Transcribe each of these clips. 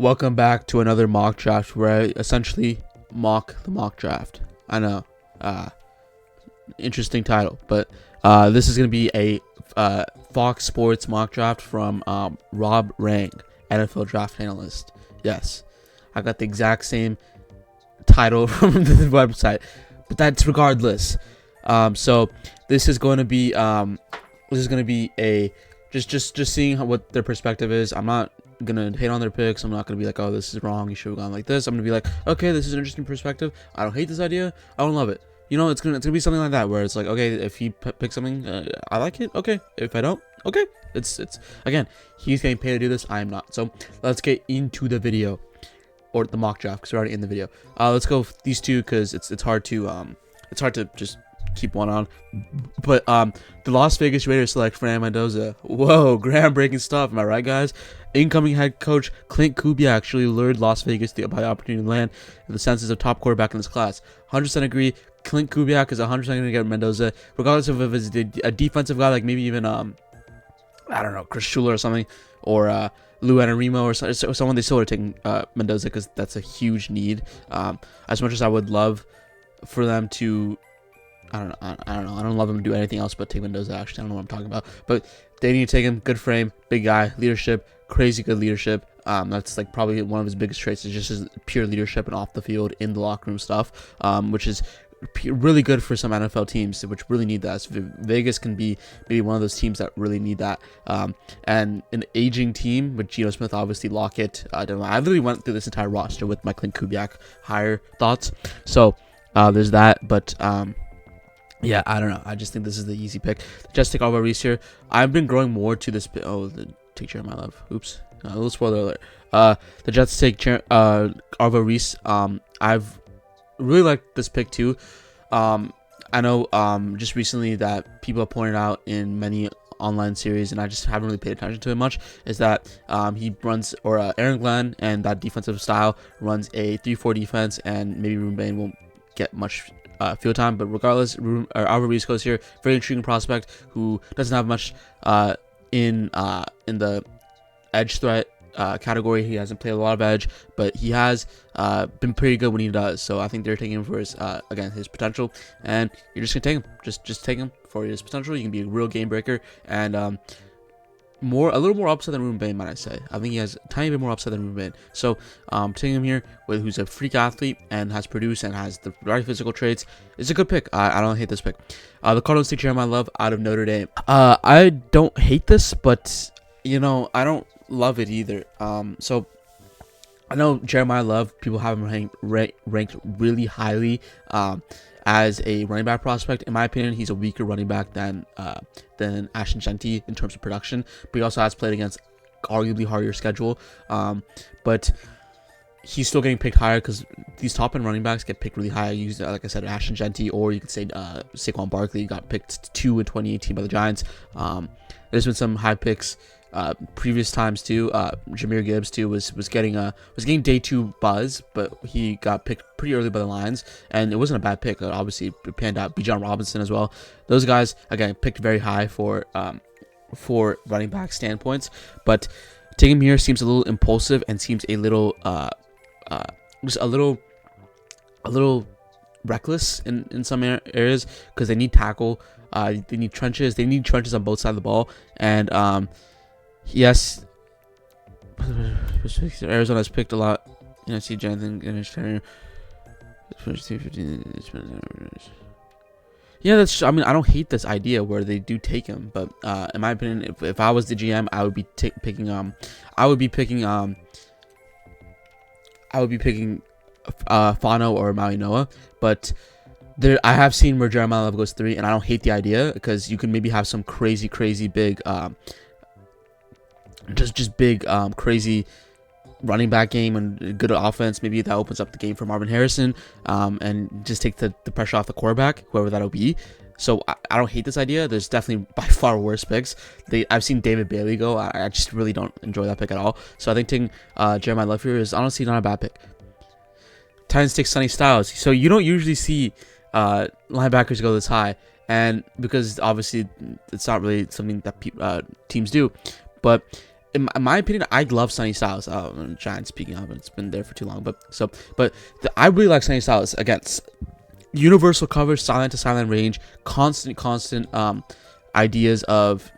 Welcome back to another mock draft where I essentially mock the mock draft. I know, interesting title, but this is going to be a Fox Sports mock draft from Rob Rang, NFL draft analyst. Yes, I got the exact same title from the website, but that's regardless. So this is going to be a just seeing what their perspective is. I'm not gonna hate on their picks. I'm not gonna be like, oh, this is wrong, you should have gone like this. I'm gonna be like, okay, this is an interesting perspective. I don't hate this idea, I don't love it. You know, it's gonna be something like that, where it's like, okay, if he picks something, I like it, okay. If I don't, okay. It's again, he's getting paid to do this, I am not. So let's get into the video, or the mock draft, because we're already in the video. Let's go with these two, because it's hard to just keep one on. But the Las Vegas Raiders select Fernando Mendoza. Whoa, groundbreaking stuff, am I right, guys? Incoming head coach Klint Kubiak actually lured Las Vegas by the opportunity to land in the census of top quarterback in this class. 100% agree. Klint Kubiak is 100% going to get Mendoza, regardless of if it's a defensive guy, like maybe even I don't know, Chris Schuler or something, or Lou Anarimo or someone. They still would have taken Mendoza, because that's a huge need. As much as I would love for them to, I don't know. I don't love them to do anything else but take Mendoza. Actually, I don't know what I'm talking about. But they need to take him. Good frame, big guy, leadership, crazy good leadership. That's like probably one of his biggest traits, is just his pure leadership and off the field, in the locker room stuff, which is really good for some NFL teams, which really need that. So Vegas can be maybe one of those teams that really need that. And an aging team with Geno Smith, obviously Lockett. I literally went through this entire roster with my Klint Kubiak hire thoughts. So there's that, but yeah, I don't know. I just think this is the easy pick. Just take Alvaro Reese here. I've been growing more to this. Oh, the take Jeremiah Love. Oops. A little spoiler alert. The Jets take Alvaro Reese. I've really liked this pick too. I know just recently that people have pointed out in many online series, and I just haven't really paid attention to it much, is that he runs, or Aaron Glenn and that defensive style runs a 3-4 defense, and maybe Ruben Bain won't get much field time, but regardless, Alvaro Reese goes here. Very intriguing prospect who doesn't have much in the edge threat category. He hasn't played a lot of edge, but he has been pretty good when he does. So I think they're taking him for his again, his potential, and you're just gonna take him. Just take him for his potential. You can be a real game breaker, and a little more upside than Ruben Bain, might I say. I think he has a tiny bit more upside than Ruben Bain. So taking him here, who's a freak athlete and has produced and has the right physical traits, is a good pick. I don't hate this pick. The Cardinals take Jeremiah Love out of Notre Dame. I don't hate this, but you know, I don't love it either. So I know Jeremiah Love, people have him ranked really highly as a running back prospect. In my opinion, he's a weaker running back than Ashton Jeanty in terms of production, but he also has played against arguably harder schedule. But he's still getting picked higher, because these top end running backs get picked really high. Like I said, Ashton Jeanty, or you could say Saquon Barkley got picked 2 in 2018 by the Giants. There's been some high picks previous times too. Jahmyr Gibbs too was getting day 2 buzz, but he got picked pretty early by the Lions, and it wasn't a bad pick. Obviously it panned out. Bijan Robinson as well. Those guys again picked very high for running back standpoints, but taking him here seems a little impulsive and seems a little just a little reckless in some areas, because they need tackle. They need trenches. They need trenches on both sides of the ball, and yes, Arizona's picked a lot. You know, see Jonathan and yeah, that's. I mean, I don't hate this idea where they do take him, but in my opinion, if I was the GM, I would be picking Fano or Maui Noah, but I have seen where Jeremiah Love goes 3, and I don't hate the idea, because you can maybe have some crazy big crazy running back game and good offense. Maybe that opens up the game for Marvin Harrison, and just take the pressure off the quarterback, whoever that'll be. So I don't hate this idea. There's definitely by far worse picks. I've seen David Bailey go. I just really don't enjoy that pick at all. So I think taking Jeremiah Love here is honestly not a bad pick. Titans take Sonny Styles. So you don't usually see linebackers go this high, and because obviously it's not really something that teams do, but in my opinion, I love Sonny Styles. Giants, speaking of, it's been there for too long, I really like Sonny Styles. Against universal coverage, silent to silent range, constant ideas of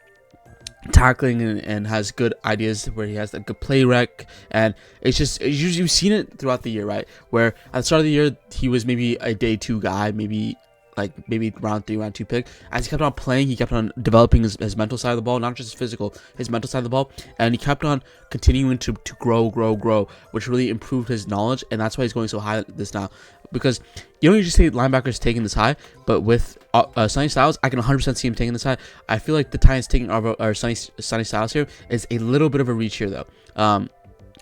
tackling, and has good ideas where he has a good play rec, and you've seen it throughout the year, right? Where at the start of the year he was maybe a day 2 guy, maybe round 3, round 2 pick. As he kept on playing, he kept on developing his mental side of the ball, not just his physical, his mental side of the ball, and he kept on continuing to grow, which really improved his knowledge, and that's why he's going so high this now. Because you don't usually see linebackers taking this high, but with Sonny Styles, I can 100% see him taking this high. I feel like the Titans taking our Sonny Styles here is a little bit of a reach here, though.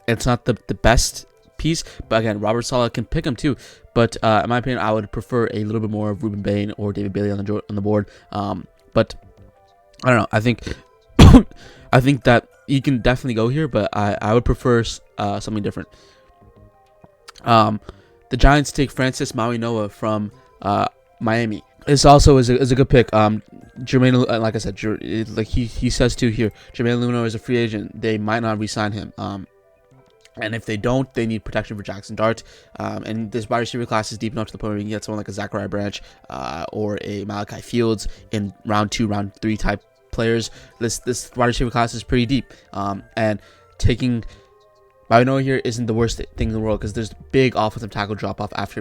It's not the best piece, but again, Robert Saleh can pick him too. But in my opinion, I would prefer a little bit more of Ruben Bain or David Bailey on the board. But I don't know. I think I think that you can definitely go here, but I would prefer something different. The Giants take Francis Mauigoa from Miami. This also is a good pick. Jermaine, like I said, he says too here, Jermaine Luno is a free agent. They might not re-sign him. And if they don't, they need protection for Jackson Dart. And this wide receiver class is deep enough to the point where you can get someone like a Zachariah Branch or a Malachi Fields in round 2, round 3 type players. This wide receiver class is pretty deep. And taking Mauigoa here isn't the worst thing in the world, because there's big offensive tackle drop off after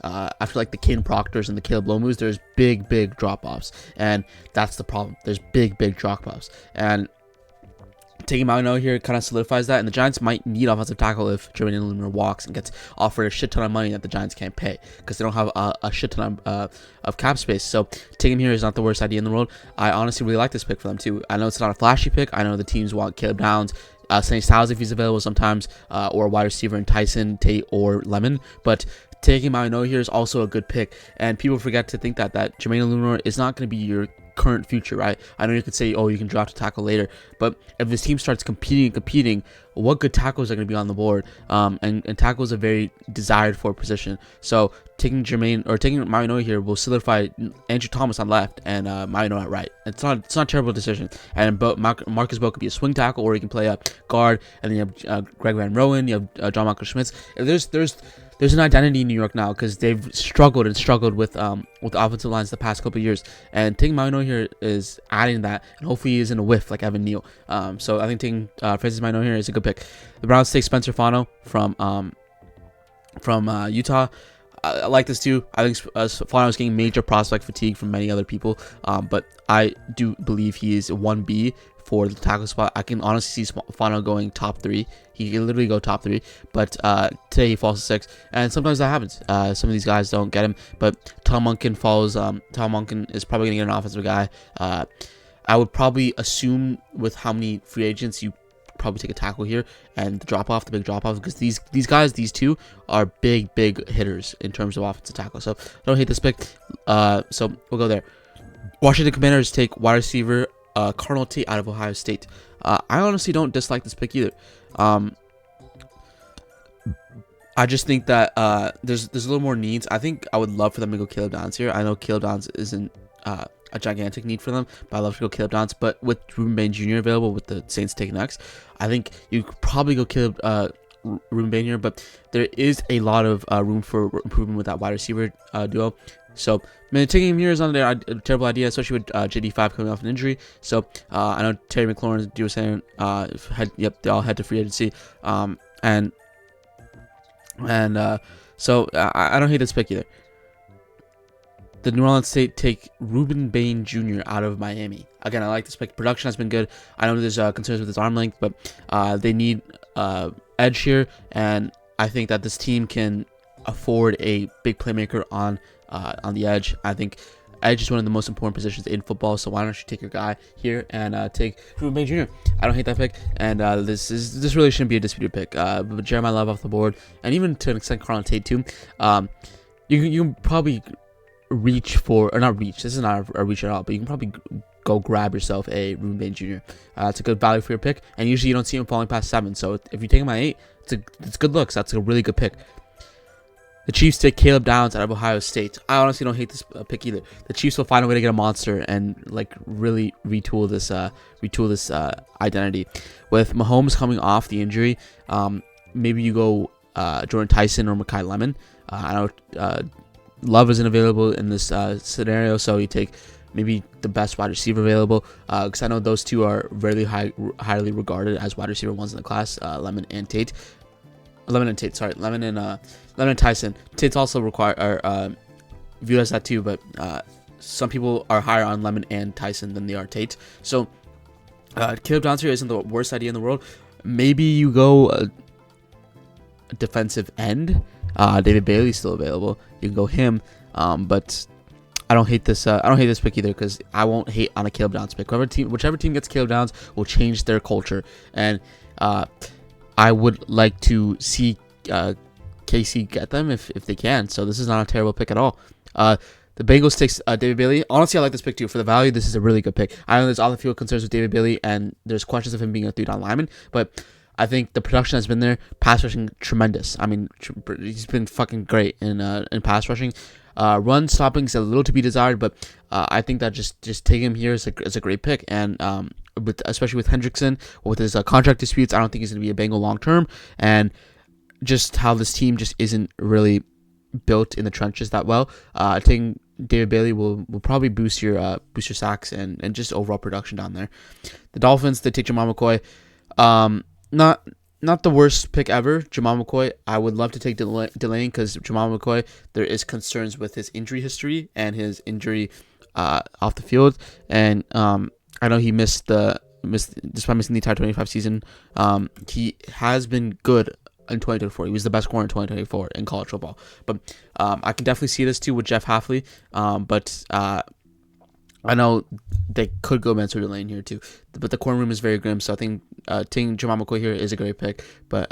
after like the Ken Proctors and the Caleb Lomus. There's big drop offs, and that's the problem. There's big drop offs, and taking Mauigoa here kind of solidifies that, and the Giants might need offensive tackle if Jermaine Lunar walks and gets offered a shit ton of money that the Giants can't pay, because they don't have a shit ton of cap space. So taking him here is not the worst idea in the world. I honestly really like this pick for them too. I know it's not a flashy pick. I know the teams want Caleb Downs, Sonny Styles if he's available sometimes, or a wide receiver in Tyson, Tate, or Lemon, but taking Mauigoa here is also a good pick. And people forget to think that Jermaine Lunar is not going to be your current future, right? I know you could say, oh, you can draft a tackle later, but if this team starts competing, what good tackles are going to be on the board? And tackle is a very desired for position. So taking Mauigoa here will solidify Andrew Thomas on left and Mauigoa at right. It's not a terrible decision. And Marcus Bowe could be a swing tackle, or he can play a guard. And then you have Greg Van Roten, you have John Michael Schmitz. There's an identity in New York now, because they've struggled with the offensive lines the past couple of years, and taking Mauigoa here is adding that, and hopefully he isn't a whiff like Evan Neal. So I think taking Francis Mauigoa here is a good pick. The Browns take Spencer Fano from Utah. I like this too. I think Fano is getting major prospect fatigue from many other people, but I do believe he is 1B for the tackle spot. I can honestly see Fano going top 3. He can literally go top 3, but today he falls to 6, and sometimes that happens. Some of these guys don't get him, but Tom Monken falls. Tom Monken is probably going to get an offensive guy. I would probably assume, with how many free agents, you probably take a tackle here, and the big drop off, because these guys, these two, are big hitters in terms of offensive tackle. So I don't hate this pick. So we'll go there. Washington Commanders take wide receiver Carnell Tate out of Ohio State. I honestly don't dislike this pick either. I just think that there's a little more needs. I think I would love for them to go Caleb Downs here. I know Caleb Downs isn't a gigantic need for them, but I'd love to go Caleb Downs. But with Ruben Bain Jr. available, with the Saints taking next, I think you could probably go Ruben Bain here. But there is a lot of room for improvement with that wide receiver duo. So, taking him here is not a terrible idea, especially with JD5 coming off an injury. So, I know Terry McLaurin, as you were saying, they all head to free agency. So I don't hate this pick either. The New Orleans State take Ruben Bain Jr. out of Miami. Again, I like this pick. Production has been good. I know there's concerns with his arm length, but they need edge here, and I think that this team can afford a big playmaker on the edge. I think edge is one of the most important positions in football, so why don't you take your guy here and take Ruben Bain Jr. I don't hate that pick, and this really shouldn't be a disputed pick. But Jeremiah Love off the board, and even to an extent Carnell Tate too. You can probably reach for, or not reach, this is not a reach at all, but you can probably go grab yourself a Ruben Bain Jr. It's a good value for your pick, and usually you don't see him falling past 7, so if you take him at 8, it's good looks. That's a really good pick. The Chiefs take Caleb Downs out of Ohio State. I honestly don't hate this pick either. The Chiefs will find a way to get a monster and like really retool this identity. With Mahomes coming off the injury, maybe you go Jordan Tyson or Mekhi Lemon. I know Love isn't available in this scenario, so you take maybe the best wide receiver available, because I know those two are very highly regarded as wide receiver ones in the class. Lemon and Tyson. Tate's also viewed as that too, but some people are higher on Lemon and Tyson than they are Tate. So Caleb Downs here isn't the worst idea in the world. Maybe you go a defensive end. David Bailey's still available. You can go him, but I don't hate this. I don't hate this pick either, because I won't hate on a Caleb Downs pick. Whichever team gets Caleb Downs will change their culture, and I would like to see KC get them if they can. So this is not a terrible pick at all. The Bengals takes David Bailey. Honestly, I like this pick too. For the value, this is a really good pick. I know there's off-the-field concerns with David Bailey, and there's questions of him being a 3-down lineman, but I think the production has been there. Pass rushing, tremendous. I mean, he's been fucking great in pass rushing. Run stopping is a little to be desired, but I think that just taking him here is a great pick. And especially with Hendrickson, with his contract disputes, I don't think he's going to be a Bengal long term. And just how this team just isn't really built in the trenches that well. Taking David Bailey will probably boost your sacks and just overall production down there. The Dolphins, they take Jamal McCoy. Not the worst pick ever, Jamal McCoy. I would love to take Delaney, because Jamal McCoy, there is concerns with his injury history and his injury off the field. And I know he despite missing the entire 25 season, he has been good in 2024. He was the best corner in 2024 in college football. But I can definitely see this too with Jeff Hafley. But I know they could go Mansour Delane here too, but the corner room is very grim. So I think taking Jamal McCoy here is a great pick. But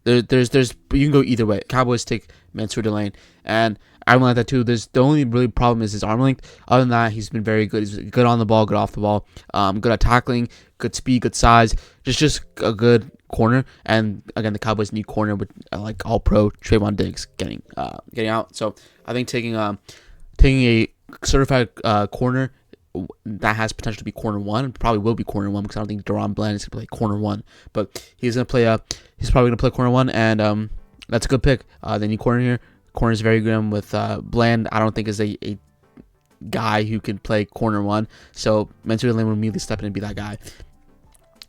there's you can go either way. Cowboys take Mansour Delane, and I don't like that too. The only really problem is his arm length. Other than that, he's been very good. He's good on the ball, good off the ball, good at tackling, good speed, good size. Just a good corner. And again, the Cowboys need corner with like all pro Trayvon Diggs getting out. So I think taking a certified corner that has potential to be corner one, probably will be corner one, because I don't think Deron Bland is going to play corner one, but he's probably going to play corner one, and that's a good pick. They need corner here. Corner is very grim with Bland. I don't think is a guy who can play corner one, so Mansour Lane will immediately step in and be that guy.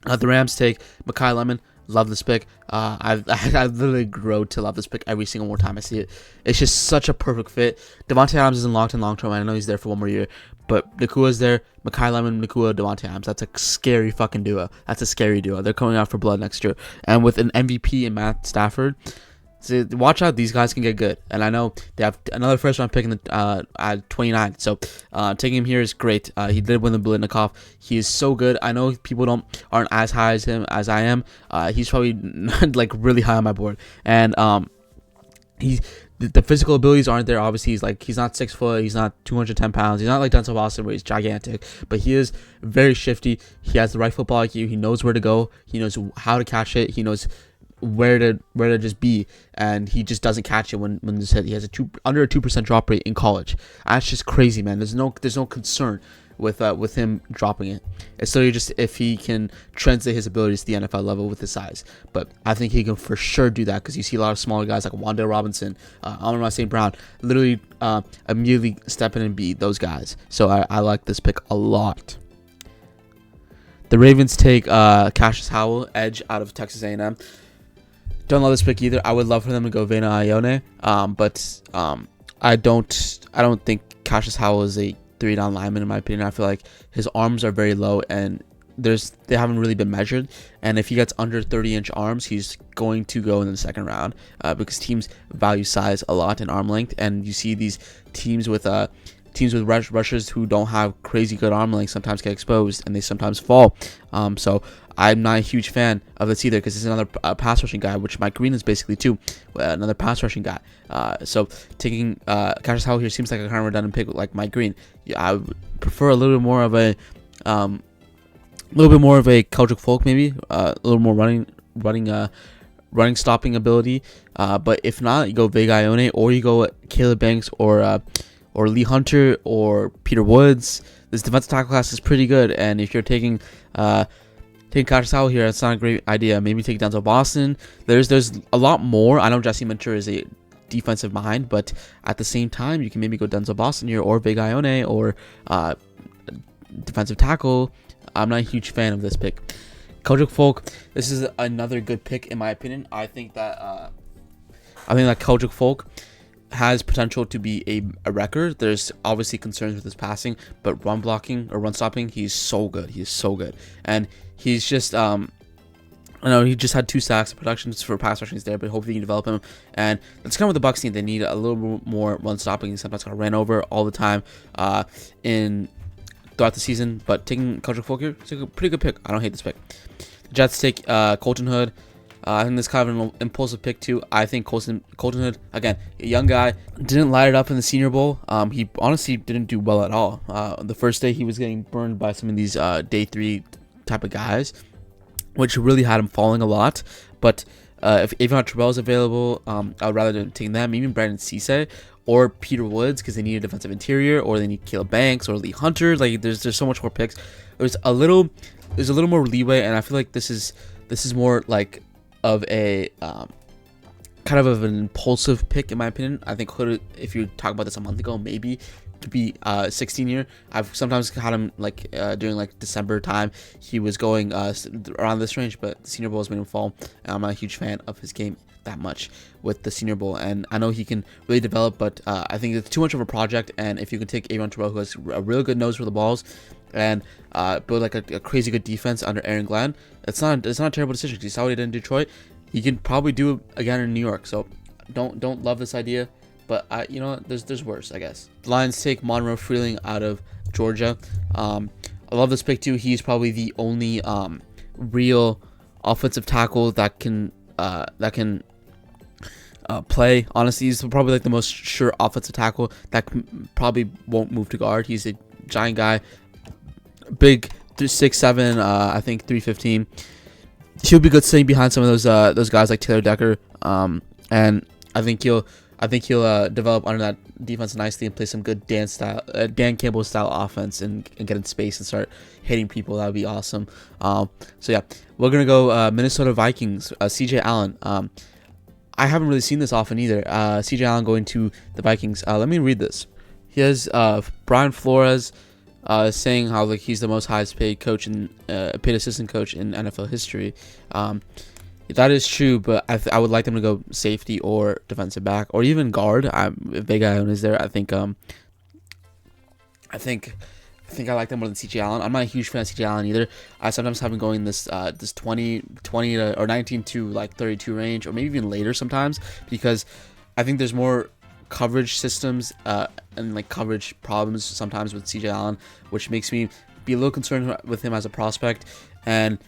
The Rams take Mekhi Lemon. Love this pick. I literally grow to love this pick every single more time I see it. It's just such a perfect fit. Devontae Adams is in long term. I know he's there for one more year, but Nakua's there. Mekhi Lemon, Nakua, Devontae Adams. That's a scary fucking duo. That's a scary duo. They're coming out for blood next year, and with an MVP in Matt Stafford. So watch out, these guys can get good, and I know they have another first round pick in the at 29. So taking him here is great. He did win the Biletnikoff. He is so good. I know people aren't as high as him as I am. He's probably like really high on my board, and the physical abilities aren't there. Obviously, he's not 6 foot. He's not 210 pounds. He's not like Denzel Boston where he's gigantic, but he is very shifty. He has the right football IQ. He knows where to go. He knows how to catch it. He knows where to just be, and he just doesn't catch it when it's hit. He has under a 2% drop rate in college. That's just crazy, man. There's no concern with him dropping it. It's literally just if he can translate his abilities to the NFL level with his size. But I think he can for sure do that, because you see a lot of smaller guys like Wan'Dale Robinson, Amon-Ra St. Brown, literally immediately step in and beat those guys. So I like this pick a lot. The Ravens take Cassius Howell, edge out of Texas A&M. Don't love this pick either. I would love for them to go Vena Ione, but I don't think Cassius Howell is a 3-down lineman in my opinion. I feel like his arms are very low, and they haven't really been measured. And if he gets under 30-inch arms, he's going to go in the second round, because teams value size a lot and arm length, and you see these teams with rushers who don't have crazy good arm length sometimes get exposed, and they sometimes fall. So I'm not a huge fan of this either, because this is another pass rushing guy, which Mike Green is basically too, another pass rushing guy. So taking Cassius Howell here seems like a kind of redundant pick like Mike Green. Yeah, I would prefer a little bit more of a Keldrick Folk, maybe a little more running running stopping ability. But if not, you go Vega Ione, or you go Caleb Banks, or Lee Hunter, or Peter Woods. This defensive tackle class is pretty good, and if you're taking Kagasawa here, it's not a great idea. Maybe take Denzel Boston. There's a lot more. I know Jesse Minter is a defensive mind, but at the same time, you can maybe go Denzel Boston here, or Vega Ione, or defensive tackle. I'm not a huge fan of this pick. Kojic Folk, this is another good pick in my opinion. I think that Kojic Folk has potential to be a record. There's obviously concerns with his passing, but run blocking or run stopping, he's so good. He is so good, and he's just I know he just had 2 sacks. Production for pass rushing is there, but hopefully you can develop him. And that's kind of what the Bucks need. They need a little bit more run stopping. He sometimes got ran over all the time throughout the season. But taking Kojic Folk here, it's a pretty good pick. I don't hate this pick. The Jets take Colton Hood. I think this is kind of an impulsive pick too. I think Colton Hood, again, a young guy, didn't light it up in the Senior Bowl. He honestly didn't do well at all. The first day he was getting burned by some of these day 3 type of guys, which really had him falling a lot. But if Avon Terrell is available, I would rather take them, even Brandon Cisse or Peter Woods, because they need a defensive interior, or they need Caleb Banks or Lee Hunter. Like there's so much more picks. There's a little more leeway, and I feel like this is more like of a kind of an impulsive pick in my opinion. I think Hood, if you talk about this a month ago, maybe to be 16 year. I've sometimes had him like during like December time. He was going around this range, but the Senior Bowl has made him fall. And I'm not a huge fan of his game that much with the Senior Bowl, and I know he can really develop, but I think it's too much of a project. And if you can take Avon Terrell, who has a real good nose for the balls, and build like a crazy good defense under Aaron Glenn, it's not a terrible decision. You saw what he did in Detroit. He can probably do it again in New York. So don't love this idea, but you know, there's worse, I guess. The Lions take Monroe Freeling out of Georgia. I love this pick too. He's probably the only real offensive tackle that can play. Honestly, he's probably like the most sure offensive tackle that probably won't move to guard. He's a giant guy, big, 6'7", I think 315. He'll be good sitting behind some of those guys like Taylor Decker, and I think he'll develop under that defense nicely and play some good Dan Campbell style offense and get in space and start hitting people. That would be awesome. So yeah, we're gonna go Minnesota Vikings. CJ Allen. I haven't really seen this often either. CJ Allen going to the Vikings. Let me read this. He has Brian Flores saying how like he's the most highest paid coach and paid assistant coach in NFL history. That is true, but I would like them to go safety or defensive back or even guard. If Vega Ione is there, I think I like them more than CJ Allen. I'm not a huge fan of CJ Allen either. I sometimes have him going this 20 to, or 19 to like 32 range, or maybe even later sometimes, because I think there's more coverage systems and like coverage problems sometimes with CJ Allen, which makes me be a little concerned with him as a prospect. And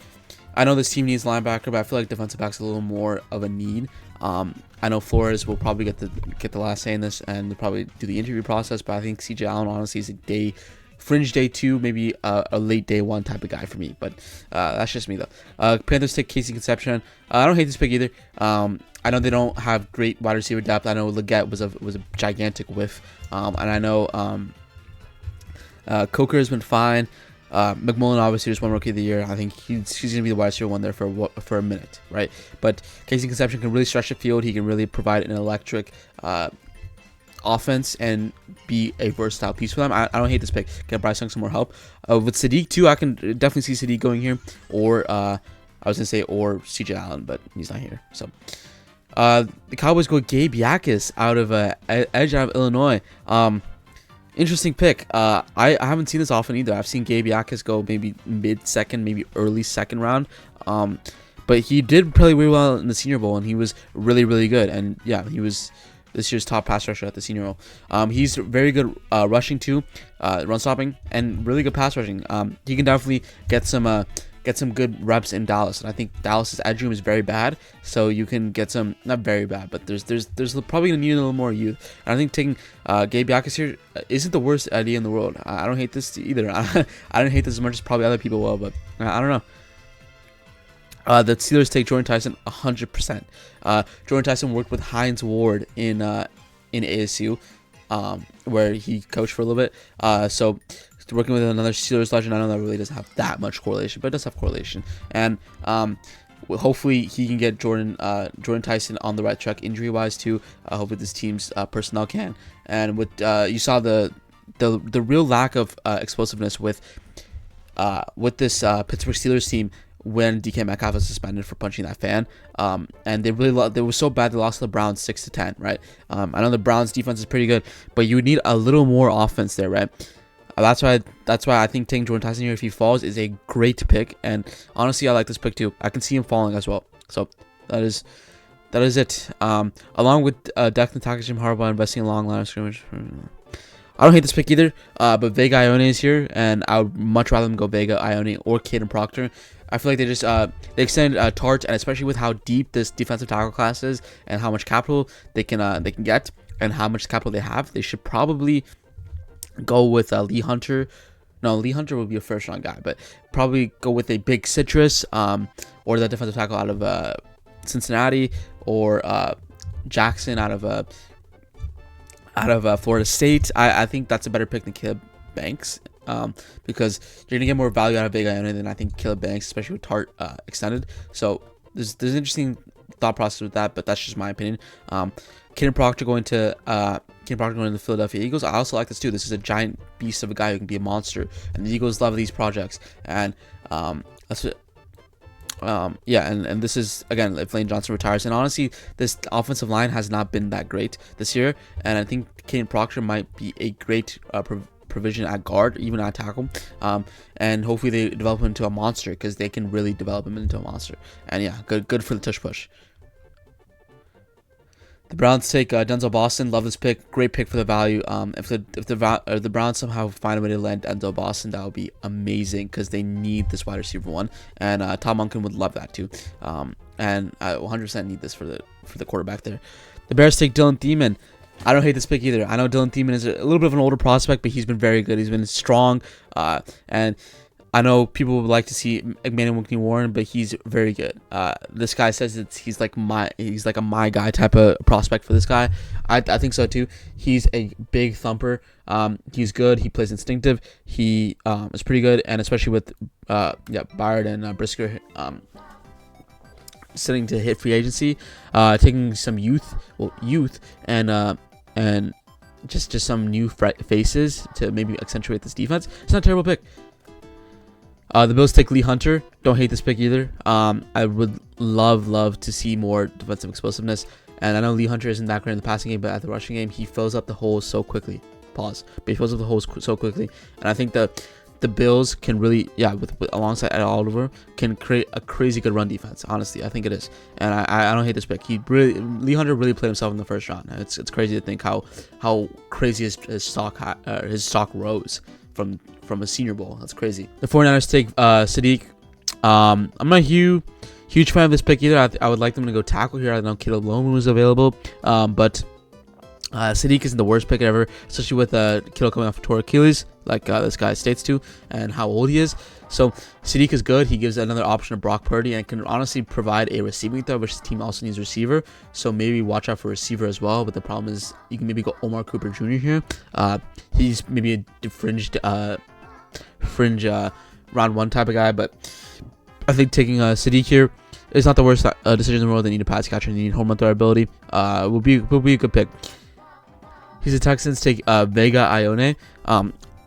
I know this team needs linebacker, but I feel like defensive back's a little more of a need. I know Flores will probably get the last say in this, and they'll probably do the interview process, but I think CJ Allen honestly is a fringe day 2, maybe a late day 1 type of guy for me. But that's just me though. Panthers take Casey Concepcion. I don't hate this pick either. I know they don't have great wide receiver depth. I know Leggett was a gigantic whiff, and I know Coker has been fine. McMullen obviously just won Rookie of the Year. I think he's gonna be the wide receiver 1 there for a minute, right? But Casey Concepcion can really stretch the field. He can really provide an electric offense and be a versatile piece for them. I don't hate this pick. Get Bryce Young some more help. With Sadiq too, I can definitely see Sadiq going here, or I was gonna say or CJ Allen, but he's not here. So the Cowboys go Gabe Yakis out of edge out of Illinois. Interesting pick. I haven't seen this often either. I've seen Gabe Yakis go maybe mid-second, maybe early second round. But he did play really well in the Senior Bowl, and he was really, really good. And yeah, he was this year's top pass rusher at the Senior Bowl. He's very good rushing too, run stopping, and really good pass rushing. He can definitely get some good reps in Dallas, and I think Dallas's edge room is very bad, so you can get some, not very bad, but there's probably gonna need a little more youth. And I think taking Gabe Yakis here isn't the worst idea in the world. I don't hate this either. I don't hate this as much as probably other people will, but I don't know. The Steelers take Jordan Tyson 100%. Jordan Tyson worked with Hines Ward in ASU, where he coached for a little bit. So working with another Steelers legend, I know that really doesn't have that much correlation, but it does have correlation. And hopefully he can get Jordan Tyson on the right track injury wise too. Hopefully this team's personnel can. And with you saw the real lack of explosiveness with this Pittsburgh Steelers team when DK Metcalf was suspended for punching that fan. And they were so bad they lost to the Browns 6-10, right? I know the Browns defense is pretty good, but you need a little more offense there, right? That's why I think taking Jordan Tyson here if he falls is a great pick, and honestly I like this pick too. I can see him falling as well. So that is it. Along with Declan Tackett, Jim Harbaugh investing in long line of scrimmage. I don't hate this pick either, but Vega Ione is here, and I would much rather them go Vega Ione or Caden Proctor. I feel like they just they extend Tart, and especially with how deep this defensive tackle class is and how much capital they can get and how much capital they have, they should probably go with Lee Hunter. No, Lee Hunter would be a first round guy, but probably go with a big citrus or the defensive tackle out of Cincinnati, or Jackson out of Florida State. I think that's a better pick than Caleb Banks, because you're gonna get more value out of Vega Ione than I think Caleb Banks, especially with Tart extended. So there's an interesting thought process with that, but that's just my opinion. Caden Proctor going to the Philadelphia Eagles. I also like this too. This is a giant beast of a guy who can be a monster, and the Eagles love these projects. And that's what. And this is, again, if Lane Johnson retires, and honestly this offensive line has not been that great this year, and I think Caden Proctor might be a great provision at guard, even at tackle, and hopefully they develop him into a monster, because they can really develop him into a monster. And yeah, good for the tush push. The Browns take Denzel Boston. Love this pick. Great pick for the value. If the Browns somehow find a way to land Denzel Boston, that would be amazing, because they need this wide receiver one, and Tom Monken would love that too. And I 100% need this for the quarterback there. The Bears take Dylan Thiemann. I don't hate this pick either. I know Dylan Thiemann is a little bit of an older prospect, but he's been very good. He's been strong, and I know people would like to see Emmanuel McNee-Warren, but he's very good. This guy says he's like a my guy type of prospect for this guy. I think so too. He's a big thumper. He's good. He plays instinctive. He is pretty good, and especially with Byard and Brisker sitting to hit free agency, taking some youth and just some new faces to maybe accentuate this defense. It's not a terrible pick. The Bills take Lee Hunter. Don't hate this pick either. I would love to see more defensive explosiveness. And I know Lee Hunter isn't that great in the passing game, but at the rushing game, he fills up the holes so quickly. But he fills up the holes so quickly. And I think the Bills can really, with alongside Ed Oliver, can create a crazy good run defense. Honestly, I think it is. And I don't hate this pick. Lee Hunter really played himself in the first round. It's crazy to think how crazy his stock rose from a Senior Bowl. That's crazy. The 49ers take Sadiq. I'm not a huge fan of this pick either. I would like them to go tackle here. I know Caleb Loman was available, but Sadiq isn't the worst pick ever, especially with Kittle coming off of torn Achilles, like this guy states to, and how old he is. So Sadiq is good. He gives another option to Brock Purdy and can honestly provide a receiving threat, which the team also needs a receiver. So maybe watch out for receiver as well. But the problem is you can maybe go Omar Cooper Jr. here. He's maybe a fringe round one type of guy, but I think taking Sadiq here is not the worst decision in the world. They need a pass catcher. They need home run throw ability. Will be a good pick. He's the Texans take Vega Ione.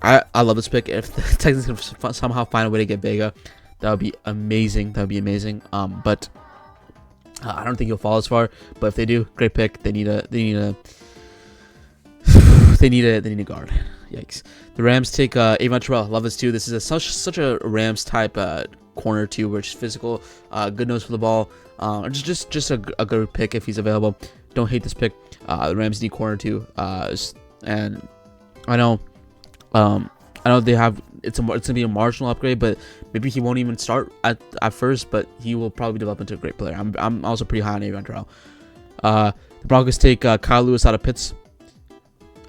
I love this pick. If the Texans can somehow find a way to get Vega, that would be amazing. But I don't think he'll fall as far. But if they do, great pick. They need a guard. Yikes. The Rams take Avon Terrell. Love this too. This is such a Rams type corner too, which is physical, good nose for the ball. Just a good pick if he's available. Don't hate this pick. The Rams need corner too, and I know they have it's gonna be a marginal upgrade, but maybe he won't even start at first, but he will probably develop into a great player. I'm also pretty high on Avon Terrell. The Broncos take Kyle Lewis out of Pitts.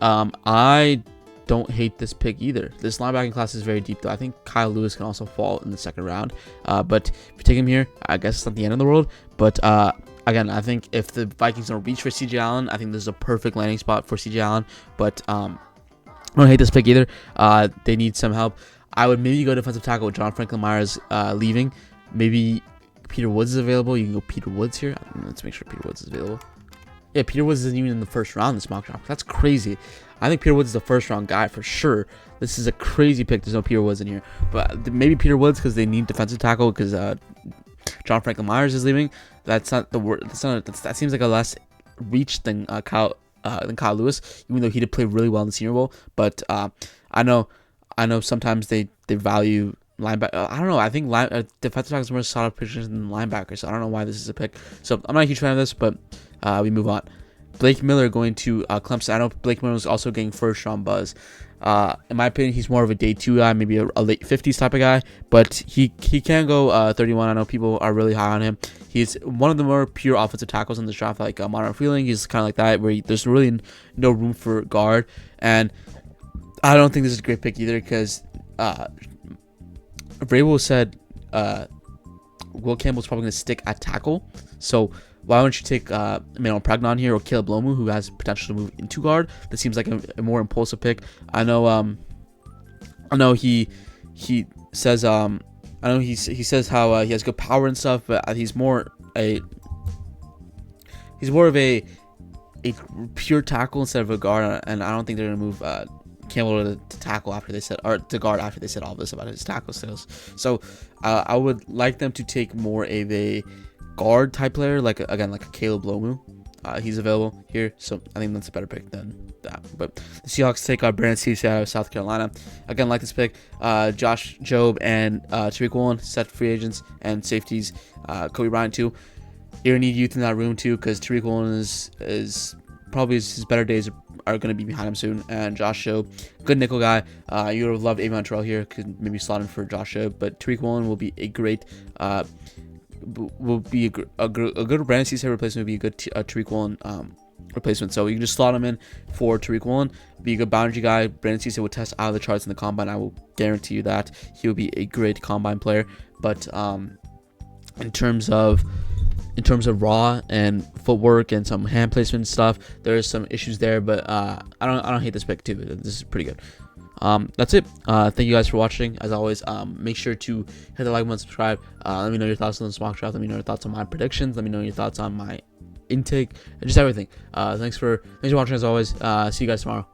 I don't hate this pick either. This linebacking class is very deep, though. I think Kyle Lewis can also fall in the second round. But if you take him here, I guess it's not the end of the world. But again, I think if the Vikings don't reach for CJ Allen, I think this is a perfect landing spot for CJ Allen. But I don't hate this pick either. They need some help. I would maybe go defensive tackle with John Franklin Myers leaving. Maybe Peter Woods is available. You can go Peter Woods here. Let's make sure Peter Woods is available. Yeah, Peter Woods isn't even in the first round this mock draft. That's crazy. I think Peter Woods is the first round guy for sure. This is a crazy pick. There's no Peter Woods in here. But maybe Peter Woods because they need defensive tackle because John Franklin Myers is leaving. That's not the word. That seems like a less reach than Kyle Lewis, even though he did play really well in the Senior Bowl. But I know sometimes they value linebacker. I don't know. I think defensive tackle is more solid position than linebacker. So I don't know why this is a pick. So I'm not a huge fan of this, but we move on. Blake Miller going to Clemson. I know Blake Miller was also getting first round buzz. In my opinion, he's more of a day 2 guy, maybe a late 50s type of guy, but he can go 31. I know people are really high on him. He's one of the more pure offensive tackles in this draft, like Monroe Freeling. He's kind of like that, where there's really no room for guard. And I don't think this is a great pick either because Vrabel said Will Campbell's probably going to stick at tackle. So why don't you take Emmanuel Pregnon here or Caleb Lomu, who has potential to move into guard? That seems like a more impulsive pick. I know he says he says how he has good power and stuff, but he's more of a pure tackle instead of a guard, and I don't think they're gonna move Campbell to tackle after they said, or to guard after they said all this about his tackle skills. So I would like them to take more of a guard type player, like a Caleb Lomu. He's available here, so I think that's a better pick than that. But the Seahawks take Brandon Cisse out of South Carolina. Again, like this pick. Josh Jobe and Tariq Woolen, set free agents, and safeties. Kobe Bryant too. You're gonna need youth in that room too, because Tariq Woolen is probably his better days are going to be behind him soon. And Josh Jobe, good nickel guy. You would have loved Avon Terrell here, could maybe slot in for Josh Jobe, but Tariq Woolen will be a great a good Brandon Cisse replacement. Would be a good Tariq Woolen replacement. So you can just slot him in for Tariq Woolen, be a good boundary guy. Brandon Cisse will test out of the charts in the combine. I will guarantee you that he will be a great combine player. But in terms of raw and footwork and some hand placement and stuff, there's some issues there, but I don't hate this pick too. This is pretty good. That's it. Thank you guys for watching. As always, make sure to hit the like button, subscribe. Let me know your thoughts on the mock draft. Let me know your thoughts on my predictions. Let me know your thoughts on my intake and just everything. Thanks for watching as always. See you guys tomorrow.